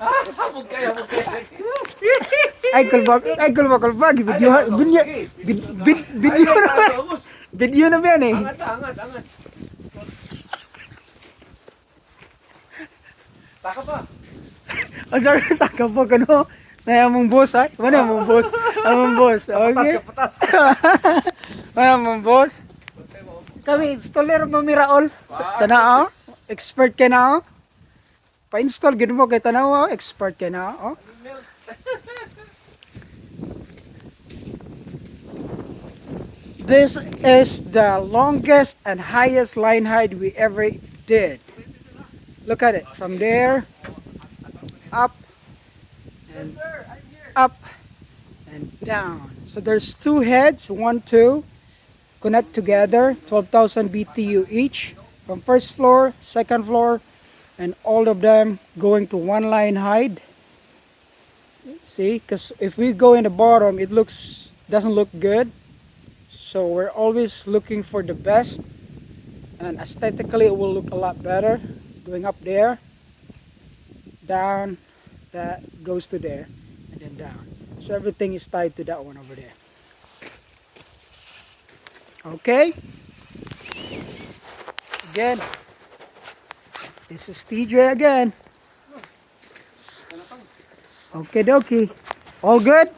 Habog kayo, habog kayo. Ay kulbak. Video na ba yan eh. Angat. Taka pa. Oh, sorry, saka po kano. Na among boss ay. Mana among boss? Among boss. Okay. Kapatas. Mana among boss? Kami installer mo Miraol. Tanaw. Expert ka na oh. Pa-install gid mo kay tanaw oh. Expert ka na oh. This is the longest and highest line height we ever did. Look at it from there up and up and down. So there's two heads, 1, 2, connect together, 12,000 BTU each from first floor, second floor, and all of them going to one line height. See, because if we go in the bottom, it doesn't look good. So we're always looking for the best, and aesthetically it will look a lot better. Going up there, down, that goes to there, and then down. So everything is tied to that one over there. Okay. Again, this is TJ again. Okay, dokie. All good?